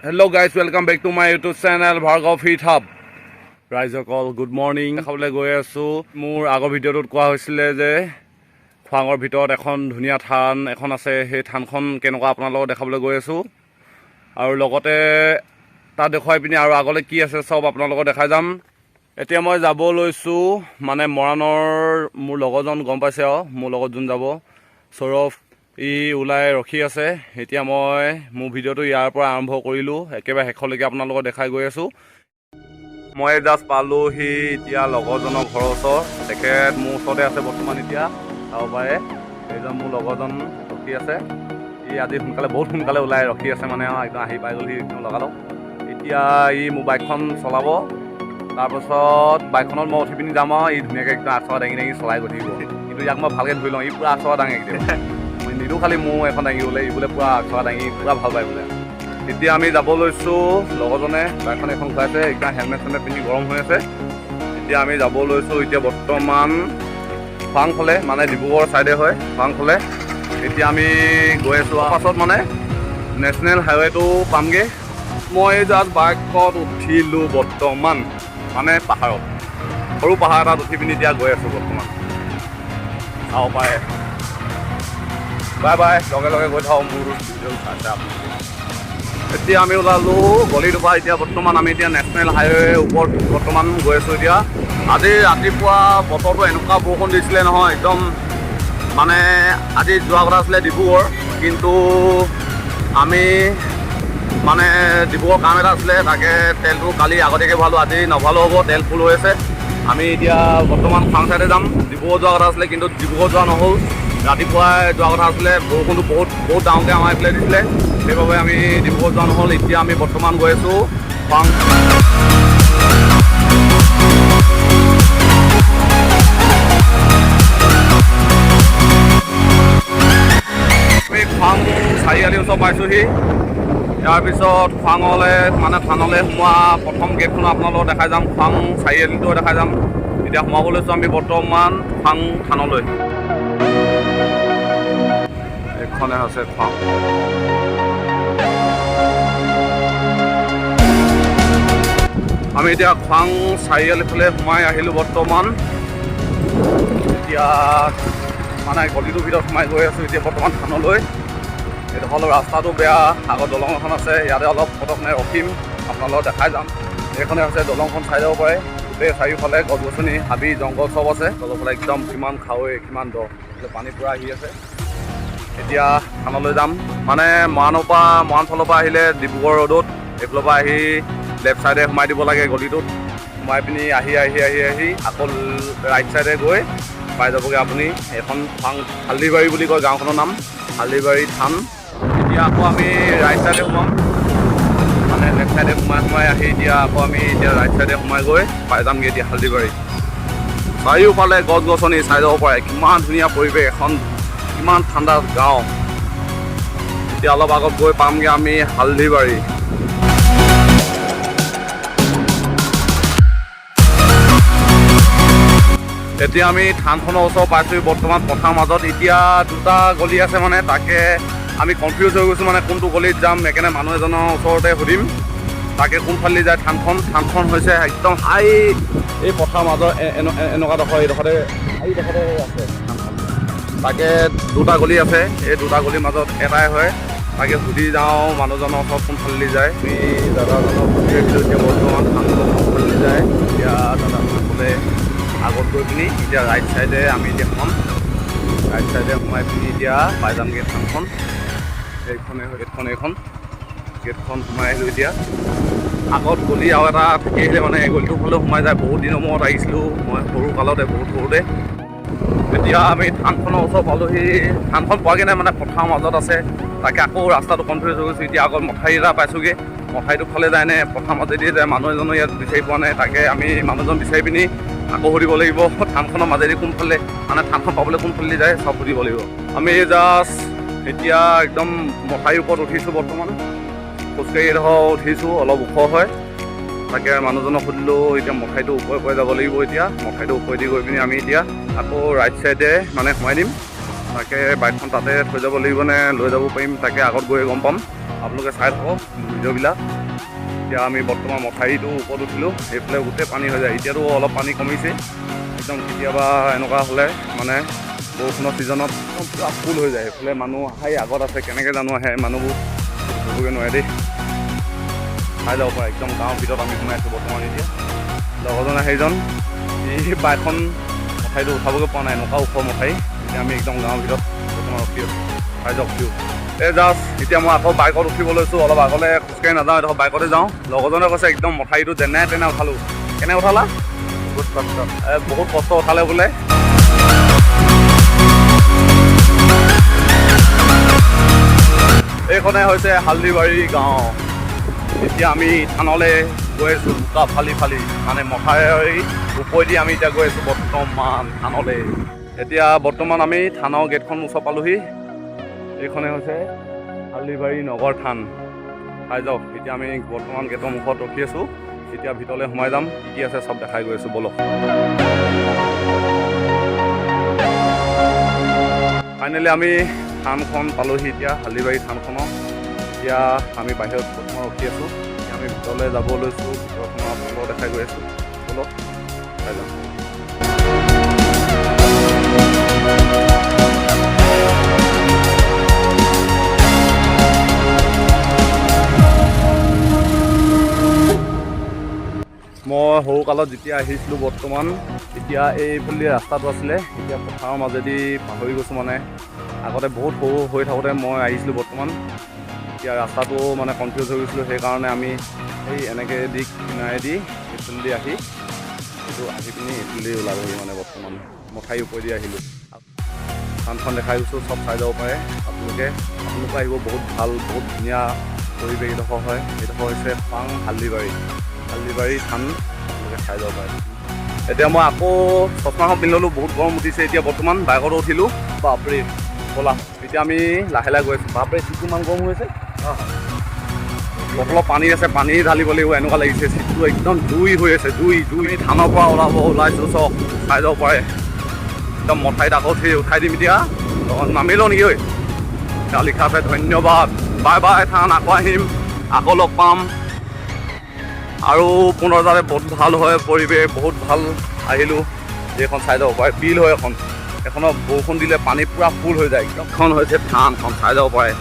Hello guys, welcome back to my YouTube channel Bhargav Fit Hub. ৰাইজসকল good morning. খাবলৈ গৈ আছোঁ। মোৰ আগৰ ভিডিঅ'টোত কোৱা হৈছিলে যে খোৱাঙৰ ভিতৰত এখন ধুনীয়া থান এখন আছে, সেই থানখন কেনেকুৱা আপোনালোকক দেখাবলৈ গৈ আছোঁ আৰু লগতে তাত দেখুৱাই পিনি আৰু আগলৈ কি আছে চব আপোনালোকক দেখাই যাম। এতিয়া মই যাব লৈছোঁ মানে মৰাণৰ মোৰ লগৰজন গম পাইছে আৰু মোৰ লগত যোন যাব সৌৰভ, ই ওলাই ৰখি আছে। এতিয়া মই মোৰ ভিডিঅ'টো ইয়াৰ পৰা আৰম্ভ কৰিলোঁ, একেবাৰে শেষলৈকে আপোনালোকক দেখাই গৈ আছোঁ। মই জাষ্ট পালোঁহি এতিয়া লগৰজনৰ ঘৰৰ ওচৰ। তেখেত মোৰ ওচৰতে আছে বৰ্তমান, এতিয়া চাব পাৰে এইজন মোৰ লগৰজন ৰখি আছে। ই আজি বহুত সোনকালে ওলাই ৰখি আছে মানে একদম আহি পাই গ'লহি, একদম লগালগ। এতিয়া ই মোৰ বাইকখন চলাব, তাৰপাছত বাইকখনত মই উঠি পিনি যাম আৰু ই ধুনীয়াকৈ একদম আঁচৰা দাঙি দাঙি চলাই গৈ থাকিব। কিন্তু ইয়াক মই ভালকৈ ধৰি লওঁ, ই পূৰা আঁচৰা দাঙে কেতিয়াবা। মই নিদিওঁ খালি মোৰ এখন দাঙিবলৈ, ই বোলে পূৰা আঁচৰা দাঙি পূৰা ভাল পায় বোলে। এতিয়া আমি যাব লৈছোঁ, লগৰজনে বাইকখন এখন ঘূৰাইছে, একদম হেলমেট চেলমেট পিন্ধি গৰম হৈ আছে। এতিয়া আমি যাব লৈছোঁ এতিয়া বৰ্তমান খোৱাং ফালে, মানে ডিব্ৰুগড় ছাইডে হয় খোৱাং ফালে। এতিয়া আমি গৈ আছোঁ, পাছত মানে নেশ্যনেল হাইৱেটো পামগৈ। মই জাষ্ট বাইকত উঠিলোঁ বৰ্তমান মানে পাহাৰত, সৰু পাহাৰ এটাত উঠি পিনি এতিয়া গৈ আছোঁ বৰ্তমান। চাব পাৰে, বাই বাই, লগে লগে গৈ থাকক মোৰ ভিডিঅ' চাইছে আপুনি। এতিয়া আমি ওলালোঁ গলিটোৰ পৰা। এতিয়া বৰ্তমান আমি এতিয়া নেশ্যনেল হাইৱে ওপৰত বৰ্তমান গৈ আছোঁ। এতিয়া আজি ৰাতিপুৱা বতৰটো এনেকুৱা বৰষুণ দিছিলে নহয়, একদম মানে আজি যোৱা কথা আছিলে ডিব্ৰুগড়, কিন্তু আমি মানে ডিব্ৰুগড় কাম এটা আছিলে, তাকে তেলটো কালি আগতীয়াকৈ ভৰালোঁ, আজি নভৰালেও হ'ব, তেল ফুল হৈ আছে। আমি এতিয়া বৰ্তমান খোৱাং ছাইডে যাম। ডিব্ৰুগড় যোৱা কথা আছিলে কিন্তু ডিব্ৰুগড় যোৱা নহ'ল, ৰাতিপুৱাই যোৱা কথা আছিলে। বৰষুণটো বহুত ডাঙৰকৈ আমাৰ এইফালে দিছিলে, সেইবাবে আমি ডিব্ৰুগড় যোৱা নহ'ল। এতিয়া আমি বৰ্তমান গৈ আছোঁ খোৱাং। আমি খোৱাং চাৰিআলিৰ ওচৰ পাইছোঁহি। ইয়াৰ পিছত খোৱাঙলৈ মানে থানলৈ সোমোৱা প্ৰথম গেটখনো আপোনালোকক দেখাই যাম, খোৱাং চাৰিআলিটো দেখাই যাম। এতিয়া সোমাব লৈছোঁ আমি বৰ্তমান খোৱাং থানলৈ। এইখনে আছে খোৱাং। আমি এতিয়া খোৱাং চাৰিআলি ফালে সোমাই আহিলোঁ বৰ্তমান। এতিয়া মানে গলিটোৰ ভিতৰত সোমাই গৈ আছোঁ এতিয়া বৰ্তমান থানলৈ। এইডোখৰ অলপ ৰাস্তাটো বেয়া, আগত দলং এখন আছে, ইয়াতে অলপ পটকনে ৰখিম, আপোনালোকক দেখাই যাম। এইখনে আছে দলংখন, চাই যাব পাৰে। গোটেই চাৰিওফালে গছ গছনি হাবি জংঘল চব আছে। তলৰফালে একদম কিমান খাৱৈ কিমান দ, পানী পূৰা আহি আছে। এতিয়া থানলৈ যাম, মানে মৰাণ ফালৰ পৰা আহিলে ডিব্ৰুগড় ৰোডত এইফালৰ পৰা আহি লেফ্ট ছাইডে সোমাই দিব লাগে গলিটোত। সোমাই পিনি আহি আকৌ ৰাইট ছাইডে গৈ পাই যাবগৈ আপুনি এখন খোৱাং হালদিবাৰী বুলি কয় গাঁওখনৰ নাম, হালদিবাৰী থান। এতিয়া আকৌ আমি ৰাইট ছাইডে সোমাম, মানে লেফ্ট ছাইডে সোমাই আহি এতিয়া আকৌ আমি এতিয়া ৰাইট ছাইডে সোমাই গৈ পাই যামগৈ এতিয়া হালদিবাৰী। চাৰিওফালে গছ গছনি চাই যাব পাৰে, কিমান ধুনীয়া পৰিৱেশ, এখন কিমান ঠাণ্ডা গাঁও। এতিয়া অলপ আগত গৈ পামগৈ আমি হালদিবাৰী। এতিয়া আমি থানখনৰ ওচৰ পাইছোঁ বৰ্তমান পথাৰৰ মাজত। এতিয়া দুটা গলি আছে, মানে তাকে আমি কনফিউজ হৈ গৈছোঁ মানে কোনটো গলিত যাম। সেইকাৰণে মানুহ এজনৰ ওচৰতে সুধিম তাকে কোনফালে যায় থানখন। থানখন হৈছে একদম হাই এই পথাৰৰ মাজত এইডোখৰতে আছে থানখন। তাকে দুটা গলি আছে, এই দুটা গলিৰ মাজত এটাই হয়। তাকে সুধি যাওঁ মানুহজনৰ ওচৰত কোনফালে যায়। আমি দাদাজনক সুধি আহিলোঁ এতিয়া বৰ্তমান থানখন কোনফালে যায়। এতিয়া দাদাজনে ক'লে আগত গৈ পিনি এতিয়া ৰাইট ছাইডে আমি এতিয়া সোমাম, ৰাইট ছাইডে সোমাই পিনি এতিয়া পাই যামগৈ থানখন। গেটখন সোমাই আহিলোঁ। এতিয়া আগত গলি আৰু এটা থাকি আহিলে, মানে এই গলিটোৰ ফালেও সোমাই যায়। বহুত দিনৰ মূৰত আহিছিলোঁ মই সৰু কালতে, বহুত সৰুতে। এতিয়া আমি থানখনৰ ওচৰ পালোঁহি, থানখন পোৱাগৈ নাই, মানে পথাৰৰ মাজত আছে। তাকে আকৌ ৰাস্তাটো কনফিউজ হৈ গৈছোঁ। এতিয়া আগত মথাউৰি এটা পাইছোঁগৈ, মথাউৰিটোৰ ফালে যায় নে পথাৰ মাজেদি যায়, মানুহ এজনো ইয়াত বিচাৰি পোৱা নাই। তাকে আমি মানুহজন বিচাৰি পিনি আকৌ সুধিব লাগিব থানখনৰ মাজেদি কোনফালে, মানে থানখন পাবলৈ কোনফালে যায় চব সুধিব লাগিব। আমি জাষ্ট এতিয়া একদম মথাউৰিৰ ওপৰত উঠিছোঁ বৰ্তমান, খোজকাঢ়ি এডোখৰ উঠিছোঁ, অলপ ওখ হয়। তাকে মানুহজনক সুধিলোঁ এতিয়া মথাউৰিটো ওপৰে যাব লাগিব। এতিয়া মথাউৰিটো ওপৰেদি গৈ পিনি আমি এতিয়া আকৌ ৰাইট ছাইডে মানে সোমাই দিম। তাকে বাইকখন তাতে থৈ যাব লাগিব নে লৈ যাব পাৰিম, তাকে আগত গৈ গম পাম। আপোনালোকে চাই থাকক ভিডিঅ'বিলাক। এতিয়া আমি বৰ্তমান মথাউৰিটো ওপৰত উঠিলোঁ, সেইফালে গোটেই পানী হৈ যায়। এতিয়াতো অলপ পানী কমিছে, একদম কেতিয়াবা এনেকুৱা হ'লে মানে বৰষুণৰ ছিজনত একদম পূৰা ফুল হৈ যায়। সেইফালে মানুহ আহি আগত আছে, কেনেকৈ জানো আহে মানুহবোৰ ধৰিবগৈ নোৱাৰে দেই। চাই যাব পাৰে, একদম গাঁৱৰ ভিতৰত আমি সোমাই আছোঁ বৰ্তমান। এতিয়া লগৰজন সেইজন এই বাইকখন মথাউৰিটো উঠাবগৈ পৰা নাই, এনেকুৱা ওখ মথাউৰি। এতিয়া আমি একদম গাঁৱৰ ভিতৰত বৰ্তমান ৰখি আছোঁ। চাই যাওক ভিউ। জাষ্ট এতিয়া মই আকৌ বাইকত উঠিব লৈছোঁ, অলপ আগলৈ খোজকাঢ়ি নাযাওঁ, এতিয়া বাইকতে যাওঁ। লগৰজনে কৈছে একদম মথাউৰিটো যেনে তেনে উঠালোঁ। কেনে উঠালা? বহুত কষ্ট, বহুত কষ্ট উঠালে বোলে। এইখনে হৈছে হালদিবাৰী গাঁও। এতিয়া আমি থানলৈ গৈ আছোঁ, বোকা ফালি ফালি মানে মথাউৰি ওপৰেদি আমি এতিয়া গৈ আছোঁ বৰ্তমান থানলৈ। এতিয়া বৰ্তমান আমি থানৰ গেটখন ওচৰ পালোহি। এইখনে হৈছে হালদিবাৰী নগৰ থান। চাই যাওক, এতিয়া আমি বৰ্তমান গেটৰ মুখত ৰখি আছোঁ। এতিয়া ভিতৰলৈ সোমাই যাম, কি আছে চব দেখাই গৈ আছোঁ, বলক। ফাইনেলি আমি থানখন পালোহি, এতিয়া হালদিবাৰী থানখনৰ। এতিয়া আমি বাহিৰত বৰ্তমান ৰখি আছোঁ। এতিয়া আমি ভিতৰলৈ যাব লৈছোঁ, ভিতৰখনৰ আপোনালোকক দেখাই গৈ আছোঁ, বলক চাই যাম। মই সৰুকালত যেতিয়া আহিছিলোঁ বৰ্তমান, এতিয়া এইফালে ৰাস্তাটো আছিলে, এতিয়া পথাৰৰ মাজেদি পাহৰি গৈছোঁ। মানে আগতে বহুত সৰু হৈ থাকোঁতে মই আহিছিলোঁ বৰ্তমান। এতিয়া ৰাস্তাটো মানে কনফিউজ হৈ গৈছিলোঁ, সেইকাৰণে আমি এই এনেকৈ দিশ কিনাৰেদি এইফালেদি আহি পিনি এইফালেদি ওলাবহি মানে বৰ্তমান মথাউৰি ওপৰেদি আহিলোঁ। থানখন দেখাই গৈছোঁ, চব চাই যাব পাৰে আপোনালোকে আহিব। বহুত ভাল, বহুত ধুনীয়া পৰিৱেশ এইডোখৰ হয়। এইডোখৰ হৈছে খোৱাং হালদিবাৰী থান, আপোনালোকে চাই যাব পাৰে। এতিয়া মই আকৌ চশমাখন পিন্ধি ল'লোঁ, বহুত গৰম উঠিছে। এতিয়া বৰ্তমান বাইকতো উঠিলোঁ, বাপৰে ব'লা। এতিয়া আমি লাহে লাহে গৈ আছোঁ। বাপৰে চিটটো ইমান গৰম হৈ আছে, অলপ পানী আছে, পানী ঢালিব লাগিব এনেকুৱা লাগিছে। চিটটো একদম জুই হৈ আছে, জুই। থানৰ পৰা ওলাইছোঁ, চব চাই যাব পাৰে। একদম মথাউৰিত আকৌ উঠাই দিম এতিয়া, নামি লওঁ নেকি ঐ? এতিয়া লিখা আছে ধন্যবাদ, বাই বাই থান, আকৌ আহিম, আকৌ লগ পাম। আৰু পুনৰ যাতে বহুত ভাল হয় পৰিৱেশ, বহুত ভাল। আহিলোঁ, এইখন চাই যাব পাৰে, বিল হয় এখন। এখনত বৰষুণ দিলে পানী পূৰা ফুল হৈ যায়। এখন হৈছে থানখন, চাই যাব পাৰে।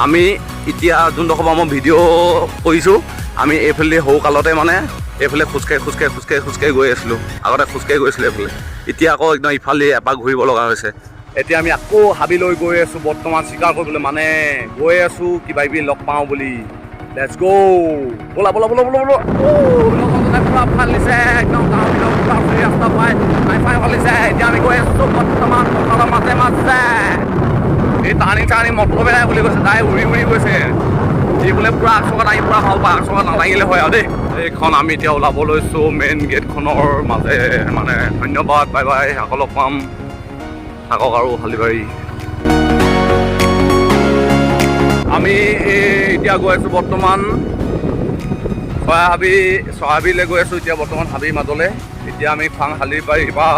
আমি এতিয়া যোনডোখৰ পৰা মই ভিডিঅ' কৰিছোঁ, আমি এইফালে সৰুকালতে মানে এইফালে খোজকাঢ়ি গৈ আছিলোঁ। আগতে খোজকাঢ়ি গৈছিলোঁ এইফালে, এতিয়া আকৌ একদম ইফালে এপাক ঘূৰিব লগা হৈছে। এতিয়া আমি আকৌ হাবিলৈ গৈ আছোঁ বৰ্তমান, চিকাৰ কৰিবলৈ মানে গৈ আছোঁ কিবা কিবি লগ পাওঁ বুলি। লেটছ গো, ব'লা ব'লা ব'লা ব'লা ব'লা। লগৰজনে পূৰা ফালিছে, একদম গাঁৱৰ ভিতৰত পূৰা ফ্ৰী ৰাস্তা পাই ফালিছে। এতিয়া আমি গৈ আছোঁ বৰ্তমান পথাৰৰ মাজে মাজে। এই টাৰ্ণিং মটৰ বেলাই বুলি কৈছে, তাই উৰি গৈছে। যি বোলে পূৰা আগচকাত আহি পূৰা ভাল পায়, আগচকাত নালাগিলে হয় আৰু দেই। এইখন আমি এতিয়া ওলাব লৈছোঁ মেইন গেটখনৰ মাজে মানে। ধন্যবাদ, বাই বাই, আকৌ লগ পাম। থাকক আৰু হালদিবাৰী। আমি এতিয়া গৈ আছোঁ বৰ্তমান চৰাইহাবিলৈ গৈ আছোঁ এতিয়া বৰ্তমান, হাবিৰ মাজলৈ। এতিয়া আমি খোৱাং হালদিবাৰীৰ পৰা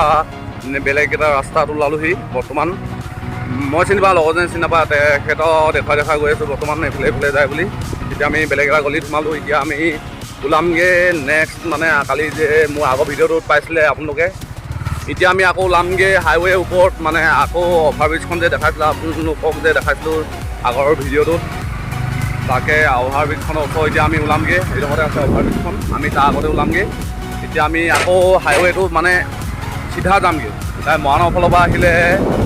বেলেগ এটা ৰাস্তাত ওলালোহি বৰ্তমান। মই চিনি পাওঁ, লগৰজনে চিনি নাপায়, তেখেতক দেখুৱাই গৈ আছোঁ বৰ্তমান এইফালে যায় বুলি। এতিয়া আমি বেলেগ এটা গলিত সোমালোঁ। এতিয়া আমি ওলামগৈ নেক্সট, মানে কালি যে মোৰ আগৰ ভিডিঅ'টোত পাইছিলে আপোনালোকে। এতিয়া আমি আকৌ ওলামগৈ হাইৱেৰ ওপৰত, মানে আকৌ অভাৰব্ৰিজখন যে দেখাইছিলোঁ আপোনালোকক, যে দেখাইছিলোঁ আগৰ ভিডিঅ'টোত, তাকে অভাৰব্ৰিজখনৰ ওপৰত এতিয়া আমি ওলামগৈ। এইডোখৰতে আছে অভাৰব্ৰিজখন, আমি তাৰ আগতে ওলামগৈ। এতিয়া আমি আকৌ হাইৱেটো মানে চিধা যামগৈ। তাই মৰাণৰ ফালৰ পৰা আহিলে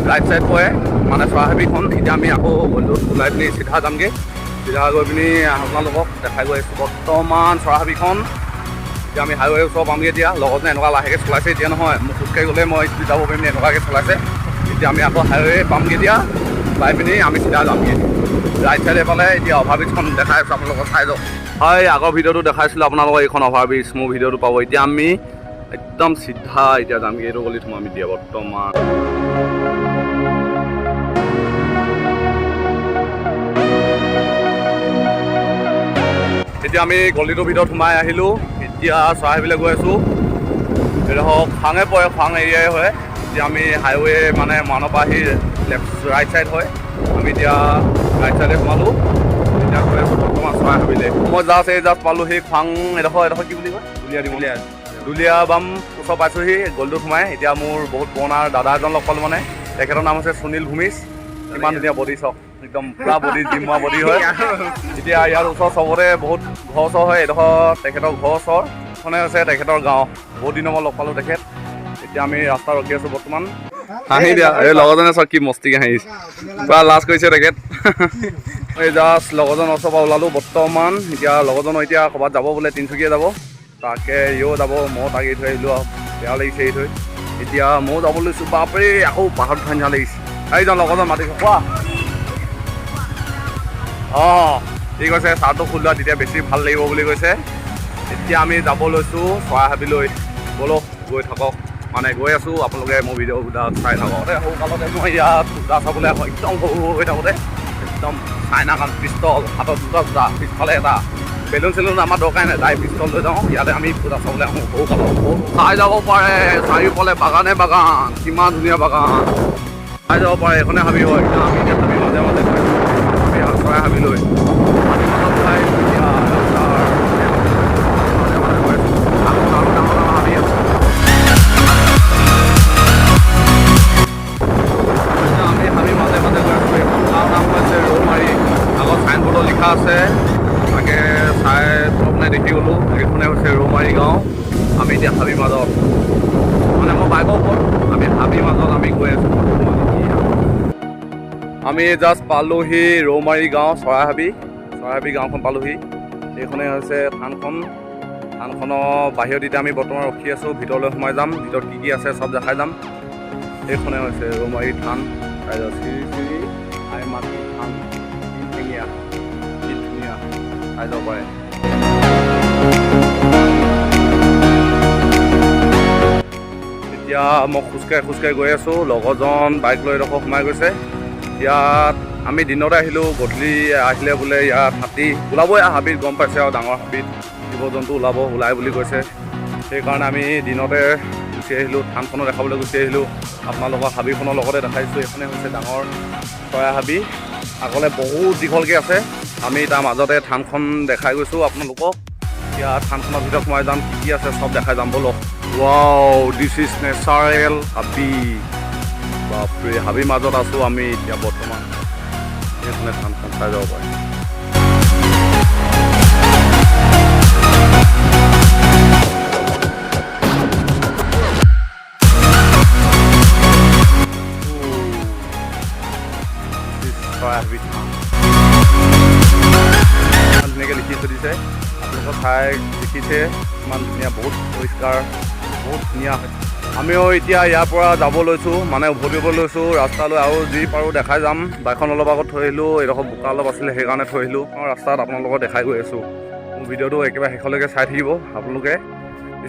ৰাইট চাইড পৰে মানে চৰাইহাবিখন। এতিয়া আমি আকৌ ওলাই পিনি চিধা যামগৈ। চিধা গৈ পিনি আপোনালোকক দেখাই গৈ আছোঁ বৰ্তমান চৰাইহাবিখন। এতিয়া আমি হাইৱেৰ ওচৰ পামগৈ। এতিয়া লগৰজনে এনেকুৱা লাহেকৈ চলাইছে, এতিয়া নহয় মোক খোজকাঢ়ি গ'লে মই স্পীড যাব পাৰিম, এনেকুৱাকৈ চলাইছে। এতিয়া আমি আকৌ হাইৱে পামগৈ, এতিয়া পাই পিনি আমি চিধা যামগৈ ৰাইট চাইডে পালে। এতিয়া অভাৰব্ৰিজখন দেখাই আছোঁ আপোনালোকক, চাই যাওক। হয়, আগৰ ভিডিঅ'টো দেখাইছিলোঁ আপোনালোকক, এইখন অভাৰব্ৰিজ, মোৰ ভিডিঅ'টো পাব। এতিয়া আমি একদম চিধা এতিয়া যামগৈ, এইটো গলিত সোমাম এতিয়া বৰ্তমান। এতিয়া আমি গলিটোৰ ভিতৰত সোমাই আহিলোঁ। এতিয়া চৰাইহাবিলৈ গৈ আছোঁ। এইডোখৰ খোৱাঙে পৰে, খোৱাং এৰিয়াই হয়। এতিয়া আমি হাইৱে মানে মৰাণৰ পৰা আহি ৰাইট চাইড হয়, আমি এতিয়া ৰাইট চাইডে সোমালোঁ। এতিয়া বৰ্তমান চৰাইহাবিলে মই জাষ্ট পালোঁ সেই খোৱাং এডোখৰ কি বুলি কয় দুলীয়া বাম ওচৰ পাইছোঁহি গ'লটোত সোমাই। এতিয়া মোৰ বহুত পুৰণা দাদা এজন লগ পালোঁ মানে, তেখেতৰ নাম হৈছে সুনীল ভূমিজ। কিমান ধুনীয়া বডি চক, একদম পুৰা বডি জিম হোৱা বডি হয়। এতিয়া ইয়াৰ ওচৰ চবতে বহুত ঘৰ চৰ হয়, এডোখৰ তেখেতৰ ঘৰ চৰ খনে হৈছে তেখেতৰ গাঁও। বহুত দিনৰ মই লগ পালোঁ তেখেত। এতিয়া আমি ৰাস্তা ৰখি আছোঁ বৰ্তমান। হাঁহি দিয়া এই লগৰজনে চব কি মস্তিকে হাঁহিছে, পুৰা লাজ কৰিছে তেখেত। এই জাষ্ট লগৰজনৰ ওচৰৰ পৰা ওলালোঁ বৰ্তমান। এতিয়া লগৰজনৰ এতিয়া ক'ৰবাত যাব বোলে, তিনিচুকীয়া যাব। তাকে ইও যাব, ময়ো তাক এৰি থৈ আহিলোঁ আৰু বেয়া লাগিছে এৰি থৈ। এতিয়া ময়ো যাব লৈছোঁ। বাপৰে আকৌ পাহাৰত উঠাই নিচিনা লাগিছে। এইজন লগৰজন মাতিছে কোৱা। অঁ ঠিক কৈছে, চাহটো খুলি লোৱা তেতিয়া বেছি ভাল লাগিব বুলি কৈছে। এতিয়া আমি যাব লৈছোঁ চৰাইহাবিলৈ। ব'লক গৈ থাকক, মানে গৈ আছোঁ। আপোনালোকে মোৰ ভিডিঅ' গোটাত চাই থাকক। সৰুকালতে মই ইয়াত দুটা চাবলৈ একদম সৰু হৈ থাকোঁতে একদম চাইনা কাণ পিষ্টল, হাতত দুটা পিছফালে এটা বেলুন চেলুন আমাৰ দৰকাৰ নাই, তাই পিষ্টল লৈ যাওঁ। ইয়াতে আমি পূজা চাবলৈ আহোঁ সৰুকালত। চাই যাব পাৰে চাৰিওফালে বাগানে বাগান, কিমান ধুনীয়া বাগান চাই যাব পাৰে। এইখনে হাবি হয়। আমি এতিয়া হাবি মাজে মাজে চৰাইহাবিলৈ লিখা আছে, তাকে চাই প্ৰথমে দেখি গ'লোঁ। এইখনে হৈছে ৰৌমাৰী গাঁও। আমি এতিয়া হাবিৰ মাজত, মানে মই বাইকৰ ওপৰত আমি হাবিৰ মাজত আমি গৈ আছোঁ। আমি জাষ্ট পালোঁহি ৰৌমাৰী গাঁও, চৰাইহাবি গাঁওখন পালোঁহি। এইখনে হৈছে থানখন। থানখনৰ বাহিৰত এতিয়া আমি বৰ্তমান ৰখি আছোঁ। ভিতৰলৈ সোমাই যাম, ভিতৰত কি কি আছে চব দেখাই যাম। এইখনে হৈছে ৰৌমাৰী থান, শ্ৰী শ্ৰী আই মাতৃ থান, তিনিঠেঙীয়া, কি ধুনীয়া চাই যাব পাৰে। এতিয়া মই খোজকাঢ়ি গৈ আছোঁ। লগৰজন বাইক লৈ এডোখৰ সোমাই গৈছে। ইয়াত আমি দিনতে আহিলোঁ, গধূলি আহিলে বোলে ইয়াত হাতী ওলাবই। হাবিত গম পাইছে আৰু ডাঙৰ হাবিত জীৱ জন্তু ওলাই বুলি কৈছে। সেইকাৰণে আমি দিনতে গুচি আহিলোঁ, থানখনো দেখাবলৈ গুচি আহিলোঁ। আপোনালোকৰ হাবিখনৰ লগতে দেখাইছোঁ। এইখনে হৈছে ডাঙৰ চৰাইহাবি। আগলৈ বহুত দীঘলকৈ আছে। আমি তাৰ মাজতে থানখন দেখাই গৈছোঁ আপোনালোকক। এতিয়া থানখনৰ ভিতৰত সোমাই যাম, কি কি আছে চব দেখাই যাম ব'লক। ৱাও, দিছ ইজ নেচাৰেল হাবি। বাপৰে, হাবিৰ মাজত আছোঁ আমি এতিয়া বৰ্তমান। এইখনে থানখন চাই যাব পাৰে। ধুনীয়াকৈ লিখি থৈ দিছে, আপোনালোকৰ ঠাই দেখিছে ইমান ধুনীয়া, বহুত পৰিষ্কাৰ, বহুত ধুনীয়া হয়। আমিও এতিয়া ইয়াৰ পৰা যাব লৈছোঁ, মানে উভতিব লৈছোঁ ৰাস্তালৈ। আৰু যি পাৰোঁ দেখাই যাম। বাইকখন অলপ আগত থৈ আহিলোঁ, এইডোখৰ বোকা অলপ আছিলে সেইকাৰণে থৈ আহিলোঁ। মই ৰাস্তাত আপোনালোকক দেখাই গৈ আছোঁ। মোৰ ভিডিঅ'টো একেবাৰে শেষলৈকে চাই থাকিব, আপোনালোকে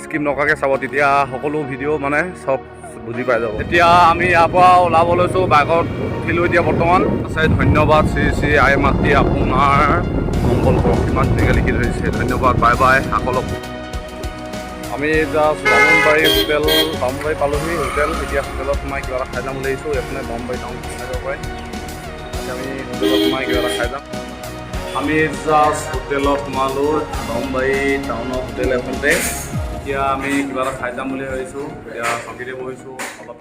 স্কিপ নকৰাকৈ চাব, তেতিয়া সকলো ভিডিঅ' মানে চব বুজি পাই যাব। এতিয়া আমি ইয়াৰ পৰা ওলাব লৈছোঁ, বাইকত উঠিলোঁ এতিয়া বৰ্তমান। আছে ধন্যবাদ শ্ৰী শ্ৰী আই মাতৃ আপোনাৰ মংগল কৰক, কিমান ধুনীয়াকৈ লিখি ধৰিছে। ধন্যবাদ, বাই বাই, আকৌ লগ। আমি জাষ্ট বামুণবাৰী পালোঁহি হোটেল। এতিয়া হোটেলত সোমাই কিবা এটা খাই যাম বুলি আহিছোঁ। এইখনে বামুণবাৰী টাউন সোমাই যাব পাৰে। এতিয়া আমি হোটেলত সোমাই কিবা এটা খাই যাম। আমি জাষ্ট হোটেলত সোমালোঁ, বামুণবাৰী টাউনৰ হোটেল এখনতে। এতিয়া আমি কিবা এটা খাই যাম বুলি ভাবিছোঁ। এতিয়া চকীতে বহিছোঁ, অলপ